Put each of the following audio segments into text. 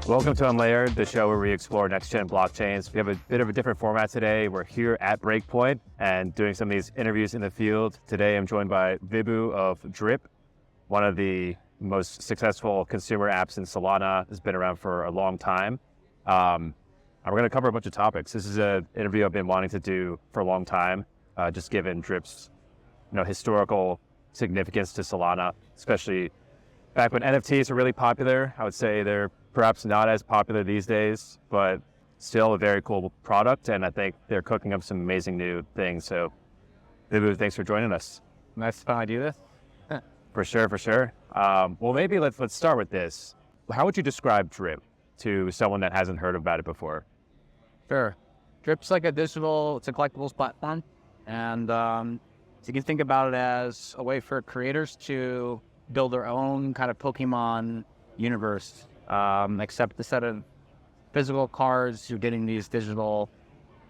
Welcome to Unlayered, the show where we explore next-gen blockchains. We have a bit of a different format today. We're here at Breakpoint and doing some of these interviews in the field. Today, I'm joined by Vibhu of DRiP, one of the most successful consumer apps in Solana. Has been around for a long time. And we're going to cover a bunch of topics. This is an interview I've been wanting to do for a long time, just given DRiP's historical significance to Solana, especially back when NFTs were really popular. I would say they're perhaps not as popular these days, but still a very cool product. And I think they're cooking up some amazing new things. So, Vibhu, thanks for joining us. Nice fun to do this. For sure. Well, maybe let's start with this. How would you describe DRiP to someone that hasn't heard about it before? Sure. DRiP's like it's a collectibles platform. And so you can think about it as a way for creators to build their own kind of Pokemon universe. Except instead of physical cards, you're getting these digital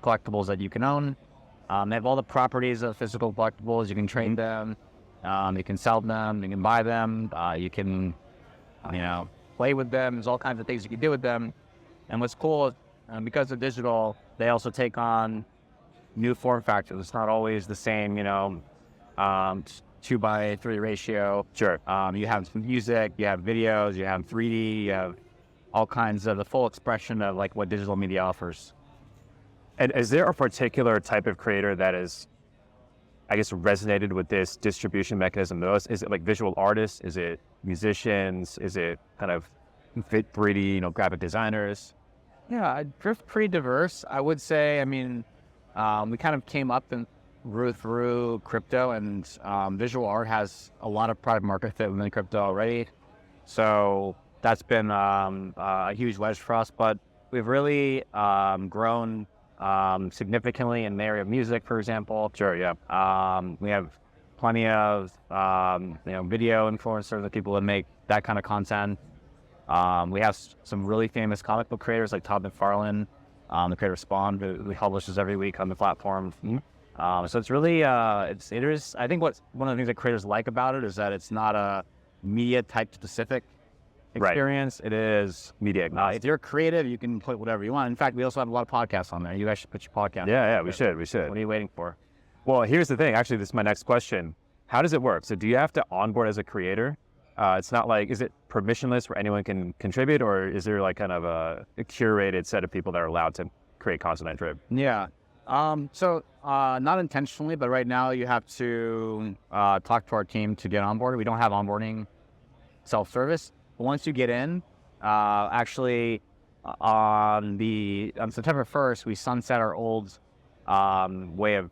collectibles that you can own. They have all the properties of physical collectibles. You can trade them, you can sell them, you can buy them, you can, play with them. There's all kinds of things you can do with them. And what's cool, because they're digital, they also take on new form factors. It's not always the same, 2:3 ratio. Sure. You have music, you have videos, you have 3D, you have all kinds of the full expression of like what digital media offers. And is there a particular type of creator that is, I guess, resonated with this distribution mechanism most? Is it like visual artists? Is it musicians? Is it kind of 3D, graphic designers? Yeah, DRiP's pretty diverse. I would say, we kind of came up and through crypto, and visual art has a lot of product market fit within crypto already. So that's been a huge wedge for us, but we've really grown significantly in the area of music, for example. Sure, yeah. We have plenty of video influencers and people that make that kind of content. We have some really famous comic book creators like Todd McFarlane, the creator of Spawn, who publishes every week on the platform. Mm-hmm. So it's really, I think one of the things that creators like about it is that it's not a media type specific experience. Right. It is media agnostic. if you're creative, you can put whatever you want. In fact, we also have a lot of podcasts on there. You guys should put your podcast. Yeah, we should. What are you waiting for? Well, here's the thing. Actually, this is my next question. How does it work? So do you have to onboard as a creator? It's not like, is it permissionless where anyone can contribute, or is there like kind of a curated set of people that are allowed to create content on DRiP? Yeah. So not intentionally, but right now you have to talk to our team to get onboarded. We don't have onboarding self-service. But once you get in, on September 1st, we sunset our old way of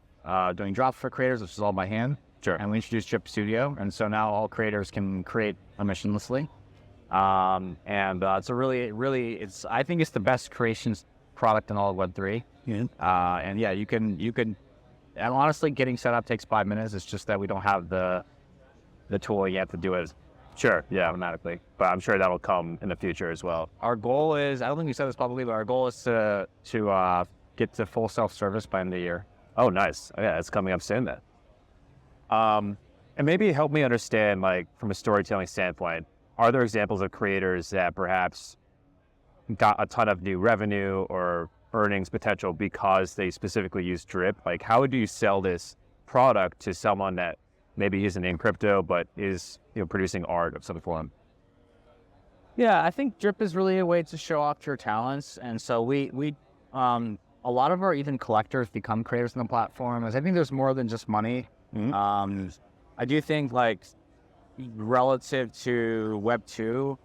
doing drops for creators, which is all by hand. Sure. And we introduced DRiP Studio, and so now all creators can create permissionlessly. So really, I think it's the best creations product in all of Web3. Yeah. And you can, and honestly, getting set up takes 5 minutes. It's just that we don't have the tool yet to do it. Sure, yeah, automatically. But I'm sure that'll come in the future as well. Our goal is, I don't think we said this publicly, but our goal is to get to full self-service by the end of the year. Oh, nice. Oh, yeah, it's coming up soon then. And maybe help me understand, like, from a storytelling standpoint, are there examples of creators that perhaps got a ton of new revenue or earnings potential because they specifically use DRiP? Like, how would you sell this product to someone that maybe isn't in crypto but is producing art of some form? Yeah, I think DRiP is really a way to show off your talents, and so we a lot of our even collectors become creators on the platform. As I think there's more than just money. Mm-hmm. I do think, like, relative to Web 2,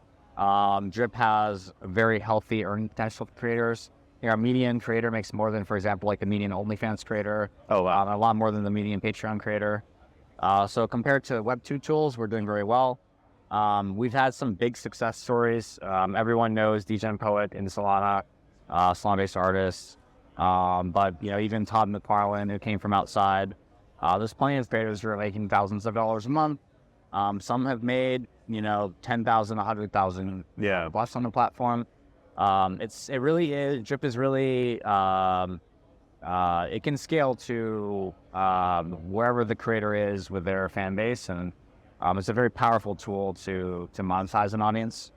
DRiP has a very healthy earning potential for creators. A median creator makes more than, for example, like a median OnlyFans creator. Oh, wow. A lot more than the median Patreon creator. So compared to Web 2 tools, we're doing very well. We've had some big success stories. Everyone knows Degen Poet in Solana, Solana-based artists. But even Todd McFarlane, who came from outside. There's plenty of creators who are making thousands of dollars a month. Some have made 10,000, 100,000 plus on the platform. It really is. DRiP is really it can scale to wherever the creator is with their fan base, and it's a very powerful tool to monetize an audience.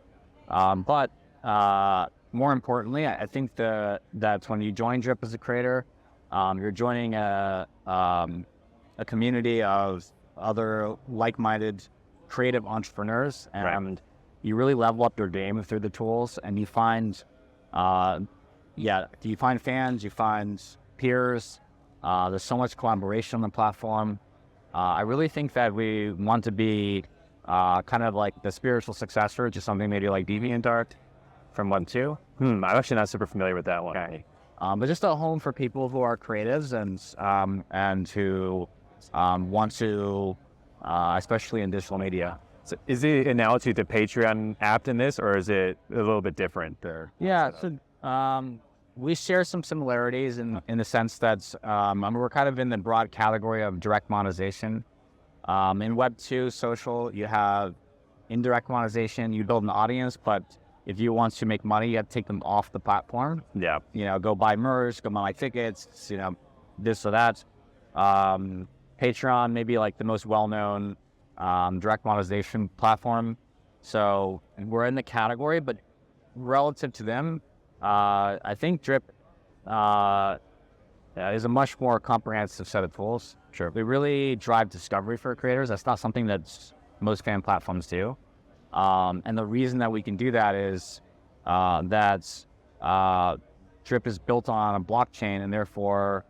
But more importantly, I think that when you join DRiP as a creator, you're joining a community of other like-minded creative entrepreneurs, and you really level up your game through the tools, and you find, you find fans, you find peers. There's so much collaboration on the platform. I really think that we want to be kind of like the spiritual successor to something maybe like DeviantArt from Web 2. I'm actually not super familiar with that one. Okay. But just a home for people who are creatives and who want to, especially in digital media. So is the analogy to Patreon apt in this, or is it a little bit different there? Yeah, so we share some similarities in the sense that we're kind of in the broad category of direct monetization. In Web 2 social, you have indirect monetization. You build an audience, but if you want to make money, you have to take them off the platform. Yeah. Go buy merch, go buy my tickets, this or that. Patreon, maybe like the most well-known direct monetization platform. So we're in the category, but relative to them, I think DRiP is a much more comprehensive set of tools. Sure. We really drive discovery for creators. That's not something that most fan platforms do. And the reason that we can do that is that DRiP is built on a blockchain, and therefore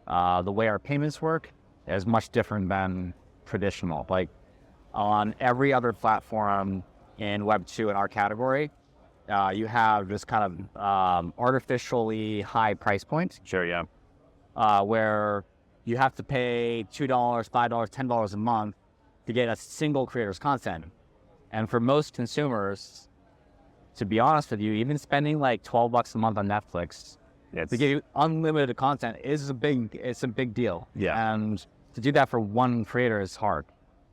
the way our payments work is much different than traditional. Like on every other platform in Web 2 in our category, you have this kind of artificially high price point. Sure, yeah. Where you have to pay $2, $5, $10 a month to get a single creator's content. And for most consumers, to be honest with you, even spending like $12 a month on Netflix to give you unlimited content is a big deal. Yeah. And to do that for one creator is hard.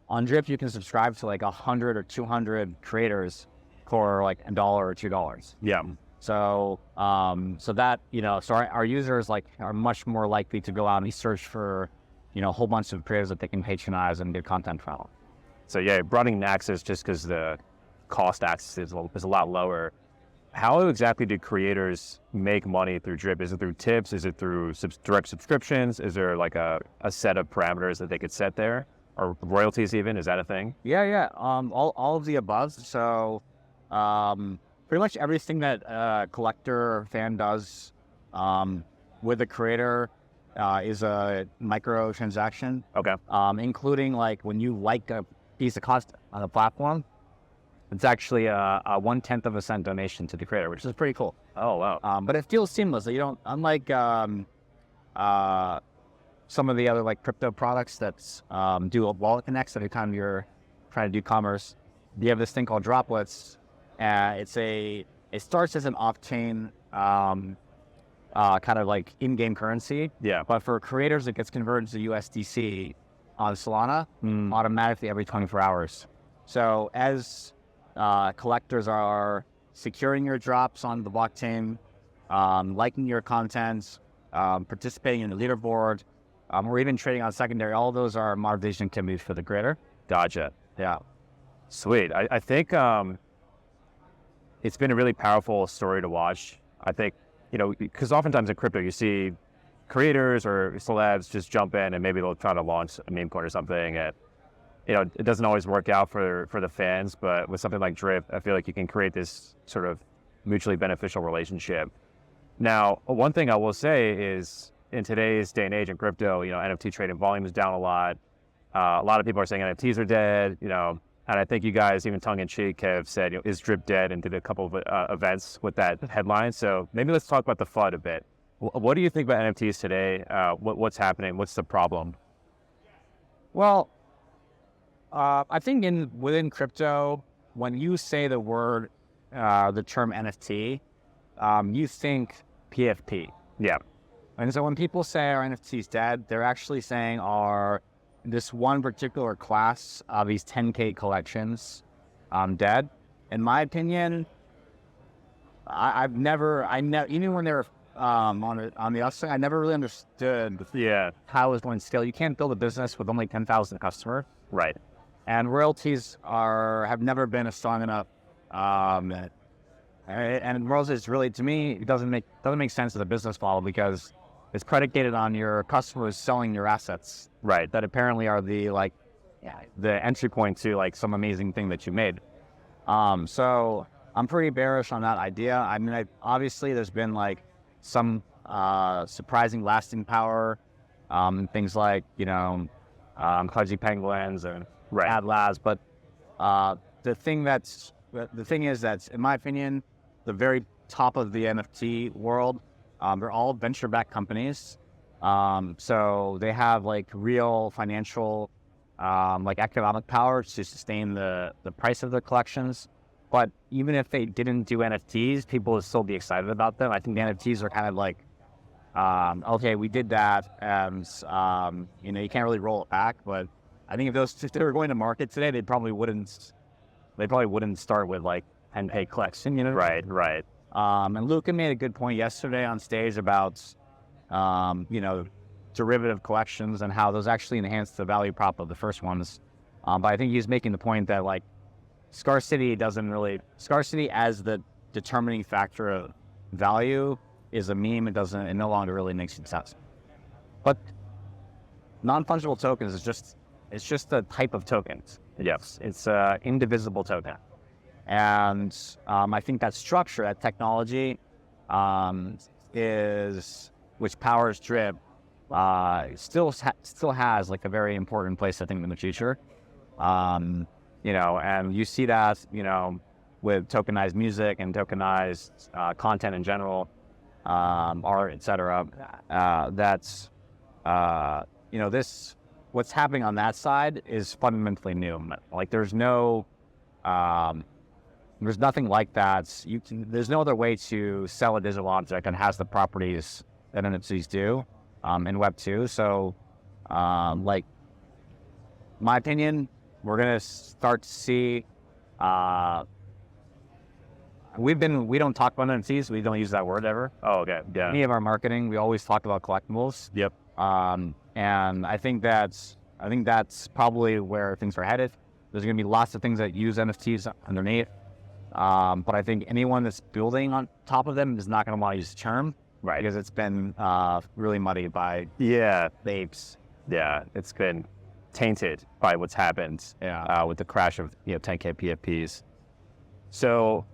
On DRiP, you can subscribe to like 100 or 200 creators for like $1 or $2. Yeah. So, our users are much more likely to go out and search for, a whole bunch of creators that they can patronize and get content from. So yeah, broadening access just because the cost access is a lot lower. How exactly do creators make money through DRiP? Is it through tips? Is it through direct subscriptions? Is there like a set of parameters that they could set there, or royalties even? Is that a thing? Yeah. All of the above. So, pretty much everything that a collector or fan does with a creator is a micro transaction. Okay. Including like when you like a piece of content on the platform, it's actually a 1/10 of a cent donation to the creator, which is pretty cool. Oh, wow. But it feels seamless. You don't, unlike some of the other like crypto products that do a wallet connects every time you're trying to do commerce. You have this thing called droplets. It starts as an off-chain kind of like in-game currency. Yeah. But for creators, it gets converted to USDC on Solana automatically every 24 hours. So as collectors are securing your drops on the blockchain, liking your content, participating in the leaderboard, or even trading on secondary, all those are monetization activities for the creator. Gotcha. Yeah. Sweet. I think it's been a really powerful story to watch. I think, because oftentimes in crypto you see creators or celebs just jump in and maybe they'll try to launch a meme coin or something, and it doesn't always work out for the fans. But with something like DRiP, I feel like you can create this sort of mutually beneficial relationship. Now, one thing I will say is in today's day and age in crypto, NFT trading volume is down a lot. A lot of people are saying NFTs are dead, and I think you guys, even tongue-in-cheek, have said, is DRiP dead, and did a couple of events with that headline. So maybe let's talk about the FUD a bit. What do you think about NFTs today? What's happening? What's the problem? Well, I think within crypto, when you say the word, the term NFT, you think PFP. Yeah. And so when people say our NFTs dead, they're actually saying our this one particular class of these 10K collections dead. In my opinion, I've never, even when they were on the upside, I never really understood how it was going to scale. You can't build a business with only 10,000 customers. Right. And royalties have never been a strong enough And Rose is really, to me, it doesn't make sense as a business model because it's predicated on your customers selling your assets, Right. that apparently are the entry point to like some amazing thing that you made. So I'm pretty bearish on that idea. I mean, obviously there's been like some surprising lasting power, things like, Fuzzy Penguins and Ad Labs. But the thing is that, in my opinion, the very top of the NFT world, they're all venture-backed companies. So they have like real financial, like economic power to sustain the price of their collections. But even if they didn't do NFTs, people would still be excited about them. I think the NFTs are kind of like, okay, we did that, and you can't really roll it back. But I think if they were going to market today, they probably wouldn't start with like 10K collection, Right. And Luca made a good point yesterday on stage about, derivative collections and how those actually enhance the value prop of the first ones. But I think he's making the point that like scarcity as the determining factor of value is a meme. It no longer really makes sense. But non-fungible tokens it's just a type of tokens. Yes. It's an indivisible token. And I think that structure, that technology, which powers DRiP, still has like a very important place, I think, in the future. And you see that, with tokenized music and tokenized content in general, art, etc. What's happening on that side is fundamentally new. Like there's nothing like that. There's no other way to sell a digital object that has the properties that NFTs do in Web 2. So, my opinion, we're gonna start to see. We don't talk about NFTs. We don't use that word ever. Oh, okay. Yeah. Any of our marketing, we always talk about collectibles. Yep. And I think that's probably where things are headed. There's going to be lots of things that use NFTs underneath. But I think anyone that's building on top of them is not going to want to use the term. Right. Because it's been really muddied by the apes. Yeah, it's been tainted by what's happened with the crash of 10K PFPs. So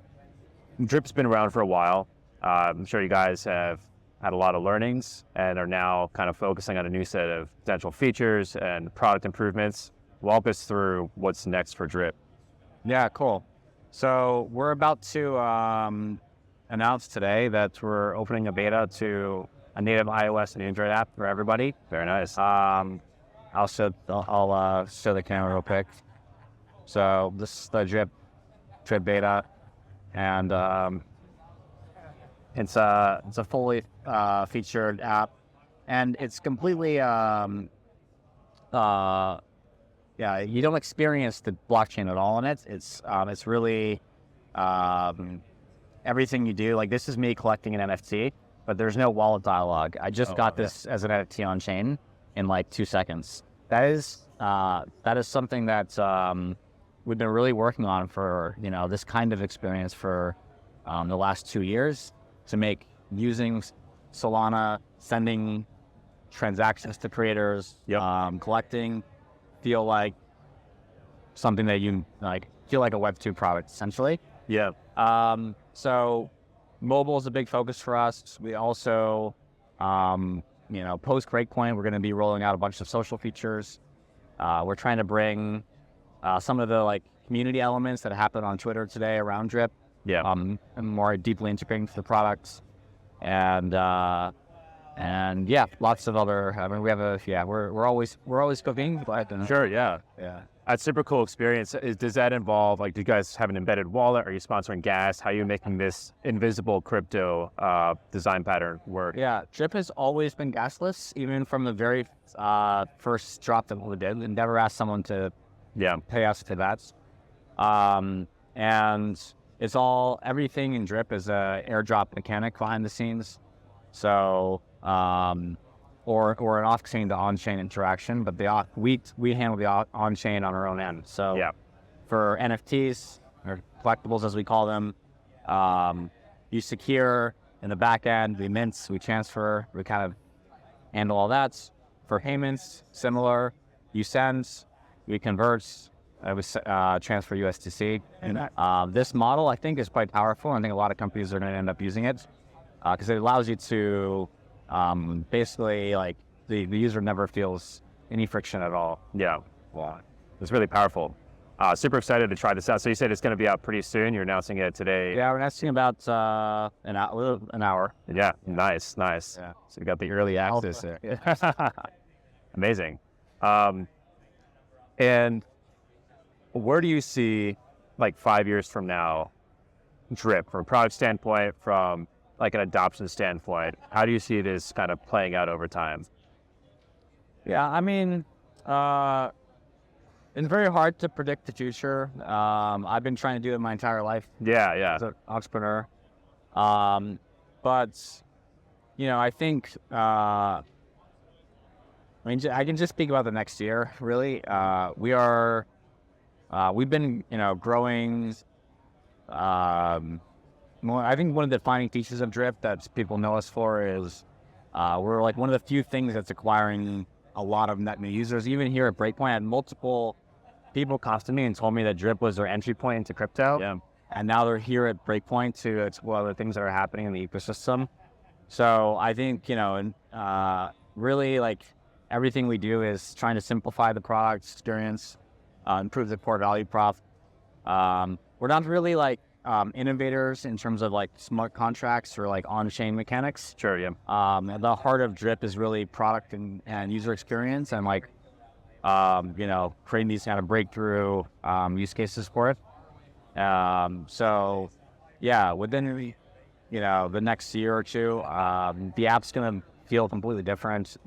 DRiP's been around for a while. I'm sure you guys have had a lot of learnings and are now kind of focusing on a new set of potential features and product improvements. Walk us through what's next for DRiP. Yeah, cool. So we're about to announce today that we're opening a beta to a native iOS and Android app for everybody. Very nice. I'll show the camera real quick. So this is the DRiP beta, and it's a fully featured app, and it's completely you don't experience the blockchain at all in it. It's really everything you do. Like this is me collecting an NFT, but there's no wallet dialogue. I just got this as an NFT on chain in like 2 seconds. That is something that we've been really working on for this kind of experience for the last 2 years, to make using Solana, sending transactions to creators, collecting, feel like something that you feel like a Web 2 product essentially. Yeah. So mobile is a big focus for us. We also, post Breakpoint, we're going to be rolling out a bunch of social features. We're trying to bring some of the community elements that happen on Twitter today around DRiP. Yeah. And more deeply integrating to the products, and lots of other. I mean, we have we're always cooking. But, Sure. Yeah. That's super cool experience. Does that involve do you guys have an embedded wallet? Are you sponsoring gas? How are you making this invisible crypto design pattern work? Yeah, DRiP has always been gasless, even from the very first drop that we did, and never asked someone to pay us to that. And it's everything in DRiP is a airdrop mechanic behind the scenes. So, or an off-chain to on-chain interaction, but we handle the on-chain on our own end. So for NFTs, or collectibles as we call them, You secure in the back end, we mints, we transfer, we kind of handle all that. For payments, similar. You send, we convert, we transfer USDC. This model, I think, is quite powerful. I think a lot of companies are going to end up using it because it allows you to basically, like, the user never feels any friction at all. Yeah, wow, it's really powerful. Super excited to try this out. So you said it's going to be out pretty soon. You're announcing it today. Yeah, we're announcing about an hour. Yeah, nice. Yeah. So you got the early access there. Amazing. And where do you see, like, 5 years from now, DRiP from a product standpoint, from like an adoption standpoint? How do you see this kind of playing out over time? Yeah, I mean, it's very hard to predict the future. I've been trying to do it my entire life. Yeah. As an entrepreneur. But, you know, I think, I can just speak about the next year, really. We've been, growing. I think one of the defining features of DRiP that people know us for is we're like one of the few things that's acquiring a lot of net new users. Even here at Breakpoint, I had multiple people come to me and told me that DRiP was their entry point into crypto. Yeah. And now they're here at Breakpoint to explore other things that are happening in the ecosystem. So I think, really, like, everything we do is trying to simplify the product experience, improve the core value prop. We're not really like innovators in terms of like smart contracts or like on-chain mechanics. Sure, yeah. The heart of DRiP is really product and user experience and like, creating these kind of breakthrough use cases for it. So yeah, within, the next year or two, the app's going to feel completely different.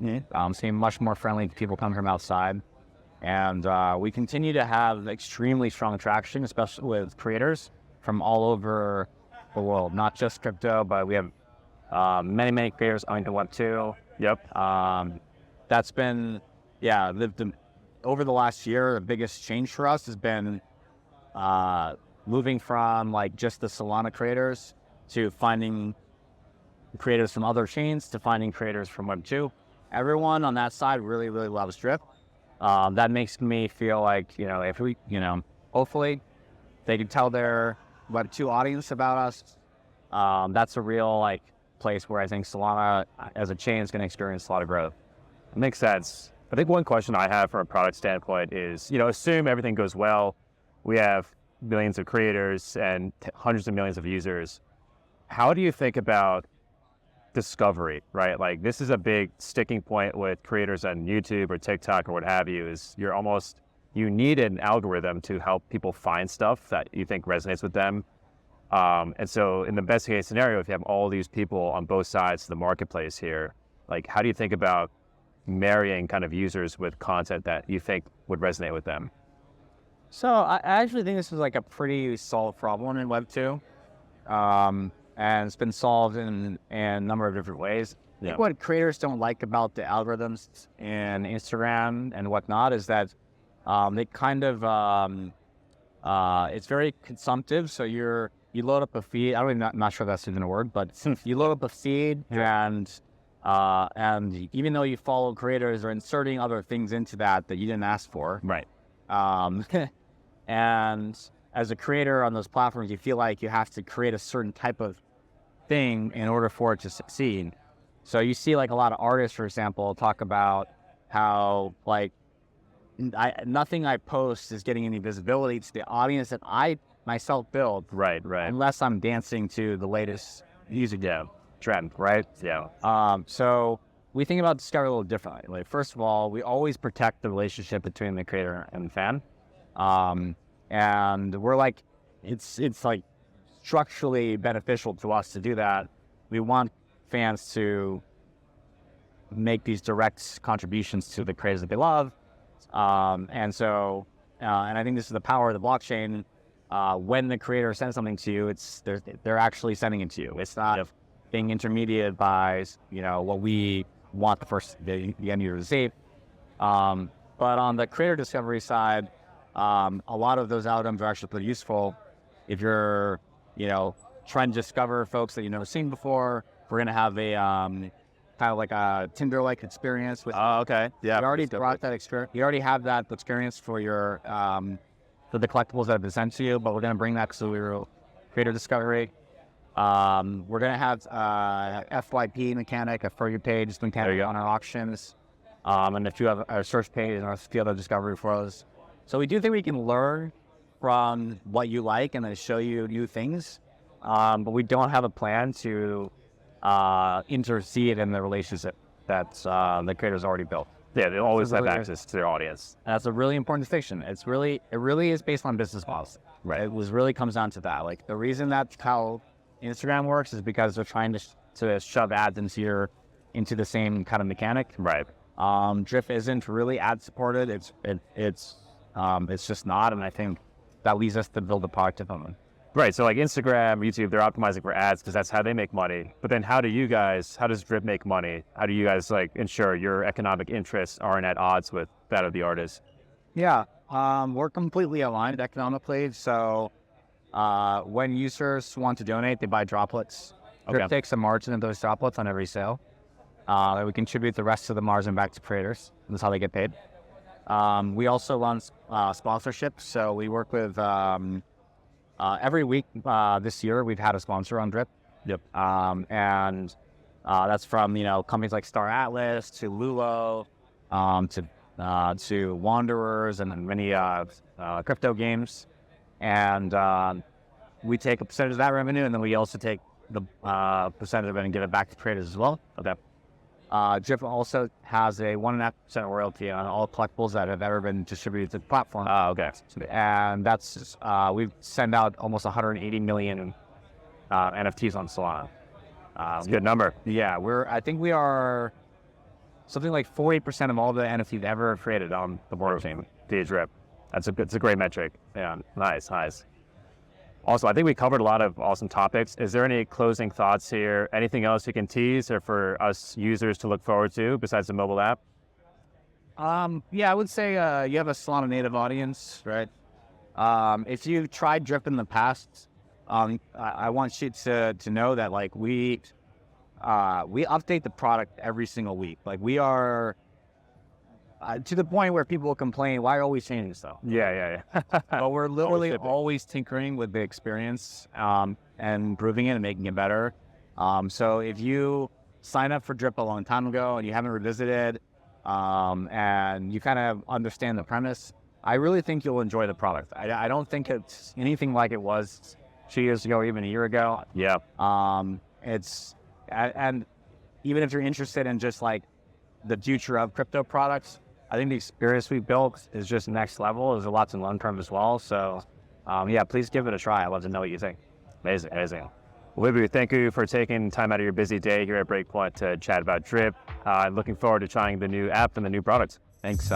Seem much more friendly to people coming from outside. And we continue to have extremely strong traction, especially with creators from all over the world, not just crypto, but we have many creators owning the Web 2. Yep. That's been, over the last year, the biggest change for us has been moving from like just the Solana creators to finding creators from other chains to finding creators from Web 2. Everyone on that side really, really loves DRiP. That makes me feel like, if we, hopefully they can tell their Web 2 audience about us. That's a real like place where I think Solana as a chain is going to experience a lot of growth. It makes sense. I think one question I have from a product standpoint is, assume everything goes well. We have millions of creators and hundreds of millions of users. How do you think about discovery, right? Like, this is a big sticking point with creators on YouTube or TikTok or what have you, is you need an algorithm to help people find stuff that you think resonates with them. And so in the best case scenario, if you have all these people on both sides of the marketplace here, like, how do you think about marrying kind of users with content that you think would resonate with them? So I actually think this is like a pretty solved problem in Web 2. And it's been solved in a number of different ways. I think what creators don't like about the algorithms and Instagram and whatnot is that they kind of, it's very consumptive. So you load up a feed. I'm not sure that's even a word, but you load up a feed and even though you follow creators, they're inserting other things into that you didn't ask for. Right. And as a creator on those platforms, you feel like you have to create a certain type of thing in order for it to succeed. So you see like a lot of artists, for example, talk about how like nothing I post is getting any visibility to the audience that I myself build. Right. Unless I'm dancing to the latest music trend, right? Yeah. So we think about discovery a little differently. Like, first of all, we always protect the relationship between the creator and the fan. And we're like, it's like structurally beneficial to us to do that. We want fans to make these direct contributions to the creators that they love. And I think this is the power of the blockchain. When the creator sends something to you, they're actually sending it to you. It's not being intermediated by, what we want the end user to see. But on the creator discovery side, a lot of those algorithms are actually pretty useful if you're, trying to discover folks that you've never seen before. We're going to have a kind of like a Tinder-like experience. Oh, okay. Yeah. We already brought that experience. You already have that experience for your for the collectibles that have been sent to you, but we're going to bring that to your creator discovery. We're going to have FYP mechanic, a for you page mechanic on our auctions, and a few other our search page and a few other discovery flows. So we do think we can learn from what you like and then show you new things, but we don't have a plan to intercede in the relationship that the creators already built. Yeah, they always have access to their audience. And that's a really important distinction. It really is based on business models. Right. It really comes down to that. Like the reason that's how Instagram works is because they're trying to shove ads into the same kind of mechanic. Right. DRiP isn't really ad supported. It's just not, and I think that leads us to build a product of them. Right. So like Instagram, YouTube, they're optimizing for ads because that's how they make money. But then how does DRiP make money? How do you guys like ensure your economic interests aren't at odds with that of the artist? Yeah. We're completely aligned economically. So when users want to donate, they buy droplets. DRiP takes a margin of those droplets on every sale. And we contribute the rest of the margin back to creators. That's how they get paid. We also run sponsorships. So we work with every week this year we've had a sponsor on DRiP. Yep. And that's from companies like Star Atlas to Lulo, to Wanderers and many crypto games. And we take a percentage of that revenue, and then we also take the percentage of it and give it back to creators as well. Okay. DRiP also has a 1.5% royalty on all collectibles that have ever been distributed to the platform. Okay. And that's we've sent out almost 180 million NFTs on Solana. It's a good number. Yeah, I think we are something like 40% of all the NFTs ever created on the board team. DRiP. It's a great metric. Yeah. Nice. Also, I think we covered a lot of awesome topics. Is there any closing thoughts here? Anything else you can tease or for us users to look forward to besides the mobile app? Yeah, I would say you have a Solana native audience, right? If you tried DRiP in the past, I want you to know that like we update the product every single week. Like we are to the point where people will complain, why are we changing stuff? Yeah. But we're literally always tinkering with the experience and improving it and making it better. So if you sign up for DRiP a long time ago and you haven't revisited and you kind of understand the premise, I really think you'll enjoy the product. I don't think it's anything like it was 2 years ago or even a year ago. Yeah. And even if you're interested in just like the future of crypto products, I think the experience we built is just next level. There's a lot to learn from as well. So, yeah, please give it a try. I'd love to know what you think. Amazing. Well, Vibhu, thank you for taking time out of your busy day here at Breakpoint to chat about DRiP. Looking forward to trying the new app and the new products. Thanks,